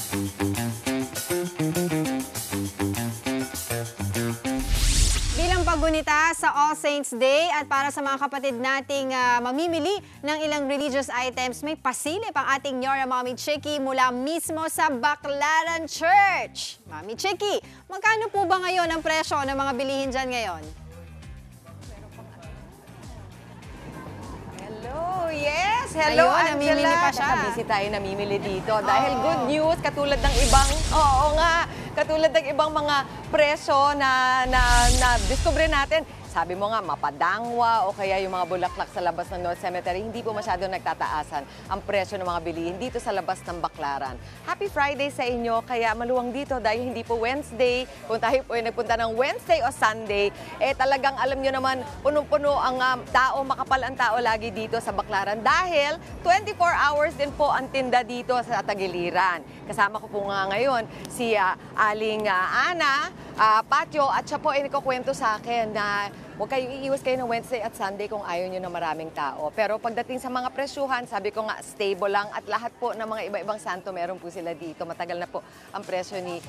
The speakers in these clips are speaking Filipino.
Bilang paggunita sa All Saints Day at para sa mga kapatid nating mamimili ng ilang religious items, may pasilip ang ating Nyora Mami Chiki mula mismo sa Baclaran Church. Mami Chiki, magkano po ba ngayon ang presyo ng mga bilihin dyan ngayon? Hello, yes! Hello, Ayun, namimili Angela! pa siya. Nakabisi tayo namimili dito dahil good news, katulad ng ibang, oo nga, katulad ng ibang mga presyo na discover natin. Sabi mo nga, mapadangwa o kaya yung mga bulaklak sa labas ng North Cemetery, hindi po masyado nagtataasan ang presyo ng mga bilihin dito sa labas ng Baclaran. Happy Friday sa inyo, kaya maluwang dito dahil hindi po Wednesday. Kung tayo po ay nagpunta ng Wednesday o Sunday, talagang alam nyo naman, punong-puno ang tao, makapal ang tao lagi dito sa Baclaran dahil 24 hours din po ang tinda dito sa Tagiliran. Kasama ko po nga ngayon si Aling Ana Patio at siya po ay nagkukwento sa akin na huwag kayong iiwas kayo ng Wednesday at Sunday kung ayaw nyo ng maraming tao. Pero pagdating sa mga presyuhan, sabi ko nga, stable lang at lahat po ng mga iba-ibang santo meron po sila dito. Matagal na po ang presyo ni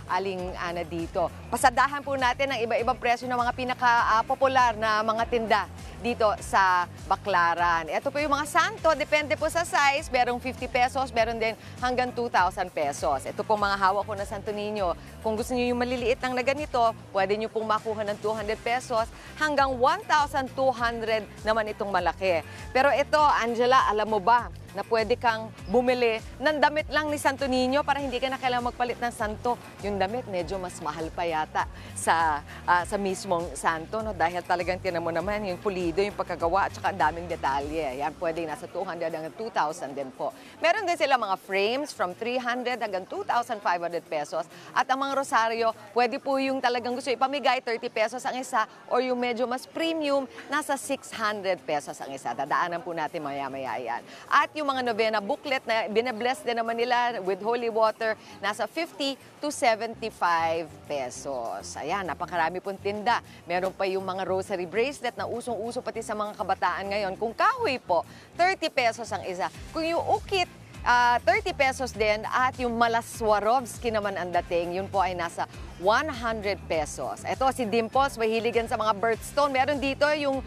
Aling Ana dito. Pasadahan po natin ang iba-ibang presyo ng mga pinaka-popular na mga tinda dito sa Baclaran. Ito po yung mga santo, depende po sa size. Merong 50 pesos, meron din hanggang 2,000 pesos. Ito po mga hawak ko na Santo Niño. Kung gusto niyo yung maliliit lang na ganito, pwede niyo pong makuha ng 200 pesos hanggang 1,200 naman itong malaki. Pero ito, Angela, alam mo ba na pwede kang bumili ng damit lang ni Santo Niño para hindi ka na kailangang magpalit ng santo. Yung damit medyo mas mahal pa yata sa mismong santo, no? Dahil talagang tinan mo naman yung pulido, yung pagkagawa at saka daming detalye. Yan pwede nasa 200 hanggang 2,000 din po. Meron din sila mga frames from 300 hanggang 2,500 pesos. At ang mga rosaryo, pwede po yung talagang gusto ipamigay, 30 pesos ang isa, or yung medyo mas premium, nasa 600 pesos ang isa. Dadaanan po natin maya-maya yan. At yung mga novena booklet na binabless din naman nila with holy water, nasa 50 to 75 pesos. Ayan, napakarami pong tinda. Meron pa yung mga rosary bracelet na usong-uso pati sa mga kabataan ngayon. Kung kahoy po, 30 pesos ang isa. Kung yung ukit, 30 pesos din. At yung malas Swarovski naman ang dating, yun po ay nasa 100 pesos. Ito si Dimples, mahiligan sa mga birthstone. Meron dito yung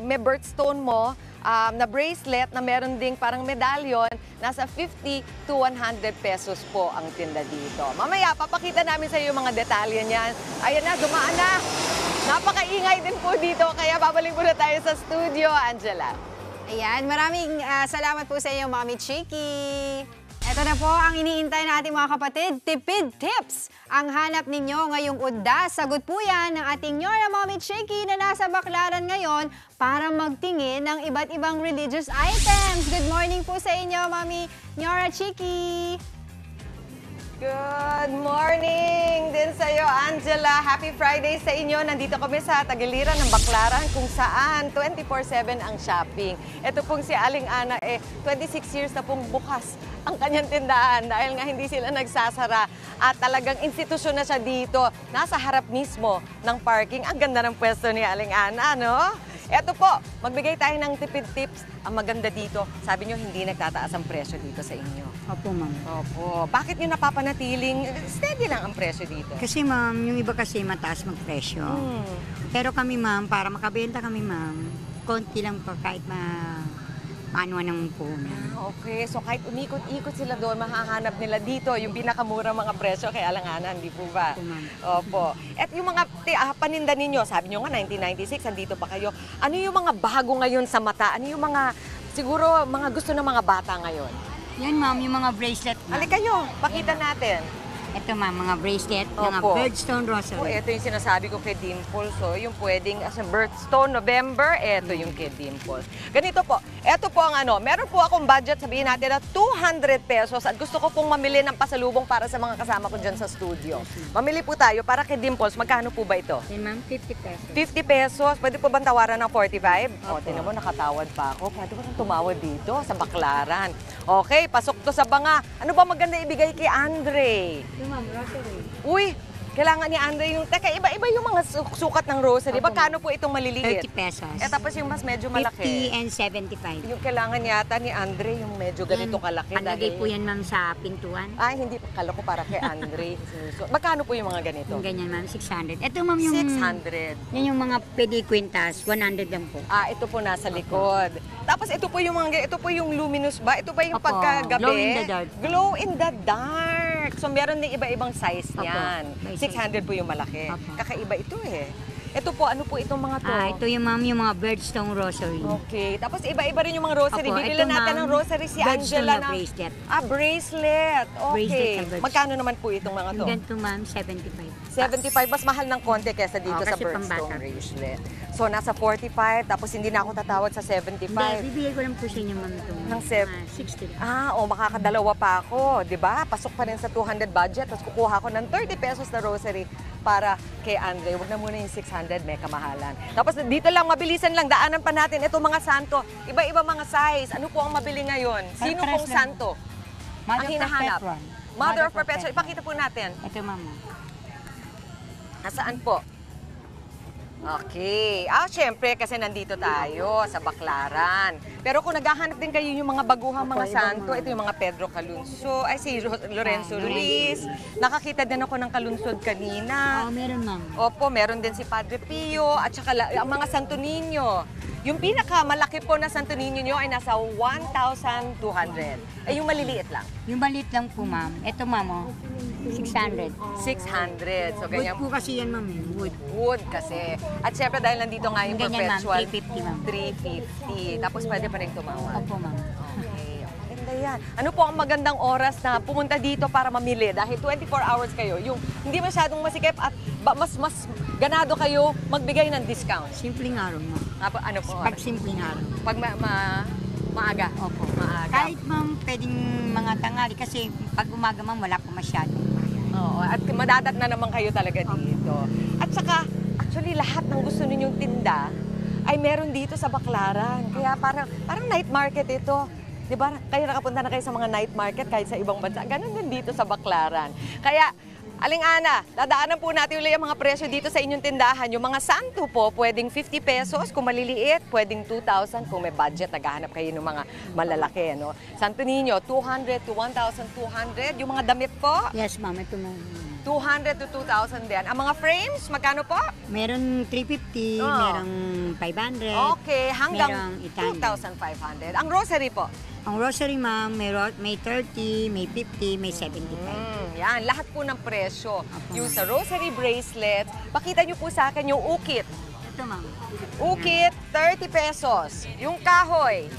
may birthstone mo, na bracelet na meron ding parang medalyon, nasa 50 to 100 pesos po ang tinda dito. Mamaya, papakita namin sa iyo yung mga detalye niyan. Ayan na, dumaan na. Napakaingay din po dito, kaya babalik muna tayo sa studio, Angela. Ayan, maraming salamat po sa inyo, Mami Chiki. Ito na po ang iniintay natin mga kapatid, tipid tips. Ang hanap ninyo ngayong udda, sagot po yan ng ating Nyora Mami Chiki na nasa Baclaran ngayon para magtingin ng iba't ibang religious items. Good morning po sa inyo, Mami Nyora Chiki. Good morning din sa iyo, Angela. Happy Friday sa inyo. Nandito kami sa Tagiliran ng Baclaran kung saan 24/7 ang shopping. Ito pong si Aling Ana, 26 years na pong bukas ang kanyang tindahan dahil nga hindi sila nagsasara at talagang institusyon na siya dito. Nasa harap mismo ng parking. Ang ganda ng pwesto ni Aling Ana, no? Eto po, magbigay tayo ng tipid tips. Ang maganda dito, sabi nyo hindi nagtataas ang presyo dito sa inyo. Opo, ma'am. Opo. Bakit nyo napapanatiling steady lang ang presyo dito? Kasi ma'am, yung iba kasi mataas magpresyo. Pero kami ma'am, para makabenta kami ma'am, konti lang pa kahit paano ng puhunan. Okay, so kahit umikot-ikot sila doon, mahahanap nila dito yung pinakamura mga presyo kay Alanganan, di po ba? Opo, ma'am. Opo. At yung mga paninda ninyo, sabi nyo nga 1996, andito pa kayo. Ano yung mga bago ngayon sa mata? Ano yung mga, siguro, mga gusto ng mga bata ngayon? Yan ma'am, yung mga bracelet ma'am. Halika kayo, pakita natin. Ito ma'am, mga bracelet, mga Opo. birdstone rosary. Ito yung sinasabi ko kay Dimples. So, yung pwedeng as a birthstone November, ito yung kay Dimples. Ganito po, ito po ang meron po akong budget, sabihin natin na 200 pesos at gusto ko pong mamili ng pasalubong para sa mga kasama ko dyan sa studio. Mamili po tayo para kay Dimples. Magkano po ba ito? Yan ma'am, 50 pesos. 50 pesos. Pwede po bang tawaran ng 45? O, Opo. tinan mo, nakatawad pa ako. Pwede ko nang tumawad dito sa Baclaran. Okay, pasok to sa banga. Ano ba maganda ibigay kay Andre? Yung ma'am, rosary. Uy, Kailangan ni Andre yung, teka, iba-iba yung mga sukat ng rosary. Opo. Magkano po itong maliliit? 30 pesos. Tapos yung mas medyo malaki. 50 and 75. Yung kailangan yata ni Andre, yung medyo ganito kalaki. Panlagay po yan, ma'am, sa pintuan. Ay, hindi. Kala ko para kay Andre. Magkano po yung mga ganito? Yung ganyan, ma'am, 600. Ito, ma'am, yung... 600. Yan yung mga pwede kwintas, 100 lang po. Ito po nasa likod. Tapos ito po yung mga, ito po yung luminous ba? Ito ba yung Opo. pagkagabi? Glow in the dark. Glow in the dark. So meron din iba-ibang size Opo. niyan. May 600 po yung malaki. Opo. Kakaiba ito eh. Ito po, ano po itong mga to? Ito yung, ma'am, yung mga birdstone rosary. Okay. Tapos iba-iba rin yung mga rosary. Opo, Bibili ito, natin ma'am, ng rosary si birdstone Angela na bracelet. Bracelet. Okay. Bracelet na birdstone. Magkano naman po itong mga to? Yung ganito, ma'am, 75. 75, mas mahal ng konti kaysa dito sa Kasi birdstone pambata. bracelet. So, nasa 45, tapos hindi na ako tatawad sa 75. Hindi, bibigay ko lang po sa inyo, ma'am, ito. Ng 60. Makakadalawa pa ako, di ba? Pasok pa rin sa 200 budget, tapos kukuha ko ng 30 pesos na rosary para kay Andre. Huwag na muna yung 600, may kamahalan. Tapos dito lang, mabilisan lang, daanan pa natin itong mga santo. Iba-iba mga size. Ano po ang mabili ngayon? Sino Pares pong lang. santo? Mother Ang hinahanap? Perpetual. Mother of Perpetual. Ipakita po natin. Ito, ma'am. Nasaan po? Okay. Syempre, kasi nandito tayo sa Baclaran. Pero kung naghahanap din kayo yung mga baguhang mga Opo, ibang santo, mga- ito yung mga Pedro Calunso, si Lorenzo Ah, Ruiz. Nakakita din ako ng kalunsod kanina. Meron, ma'am. Opo, meron din si Padre Pio at saka ang mga Santo Niño. Yung pinakamalaki po na Santo Niño nyo ay nasa 1,200. Yung maliliit lang. Yung maliit lang po, ma'am. Ito, ma'am, 600. 600. So, Wood ganyan. po kasi yan, ma'am. Wood. Wood kasi. At syempre dahil nandito nga yung Ganyan, ma'am. perpetual. 350, ma'am. 350. Tapos pwede pa rin tumawad. Opo, ma'am. Okay. Maganda yan. Ano po ang magandang oras na pumunta dito para mamili? Dahil 24 hours kayo. Yung hindi masyadong masikip at mas ganado kayo magbigay ng discount. Simpleng araw, ma'am. Ano po? Pag simpleng araw. Pag maaga. Opo. Maaga. Kahit, ma'am, pwedeng mga tangali kasi pag umaga, ma'am, wala po masyado. Oo, at madadat na naman kayo talaga dito. At saka, actually, lahat ng gusto ninyong tinda ay meron dito sa Baclaran. Kaya parang night market ito. Di ba? Kayo nakapunta na kayo sa mga night market kahit sa ibang bansa. Ganun din dito sa Baclaran. Kaya, Aling Ana, dadaanan po natin ulit ang mga presyo dito sa inyong tindahan. Yung mga santo po, pwedeng 50 pesos. Kung maliliit, pwedeng 2,000. Kung may budget, naghahanap kayo ng mga malalaki. No? Santo Niño, 200 to 1,200. Yung mga damit po, Yes, ma'am. Ito, ma'am. 200 to 2,000 din. Ang mga frames, magkano po? Meron 350, Oh. merong 500. Okay, hanggang Merong 800. 2,500. Ang rosary po? Ang rosary, ma'am, may 30, may 50, may 75. Yan, lahat po ng presyo. Opo. Yung sa rosary bracelet, pakita nyo po sa akin yung ukit. Ito, ma'am. Ukit, 30 pesos. Yung kahoy,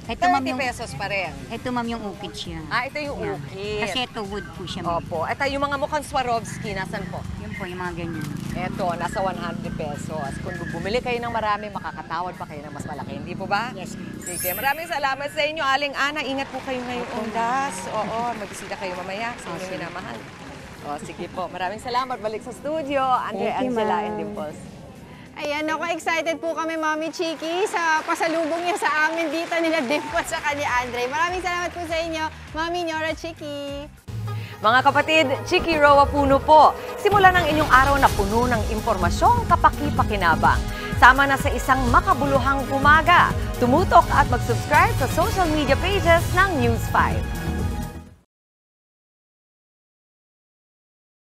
Ito, ma'am, 30 yung, pesos pa rin. ito, ma'am, yung ukit siya. Ito yung Yan. ukit. Kasi ito wood po siya, ma'am. Opo. Ito yung mga mukhang Swarovski. Nasaan po? Yun po, yung mga ganyan. Ito, nasa 100 pesos. Kung bumili kayo ng marami, makakatawad pa kayo ng mas malaki. Hindi po ba? Yes, ma'am. Sige, maraming salamat sa inyo, Aling Ana. Ingat po kayo ngayong undas. Oo, magbisita kayo mamaya sa inyong minamahal. Sige po. Maraming salamat. Balik sa studio. Andre, Thank you, Angela, ma'am. and Dimples. Ayan, ako excited po kami, Mami Chiki, sa pasalubong niya sa amin dito nila Dimples sa ni Andre. Maraming salamat po sa inyo, Mami Nora Chiki. Mga kapatid, Chiki Roa Puno po. Simulan ang inyong araw na puno ng impormasyong kapaki-pakinabang. Sama na sa isang makabuluhang umaga. Tumutok at mag-subscribe sa social media pages ng News 5.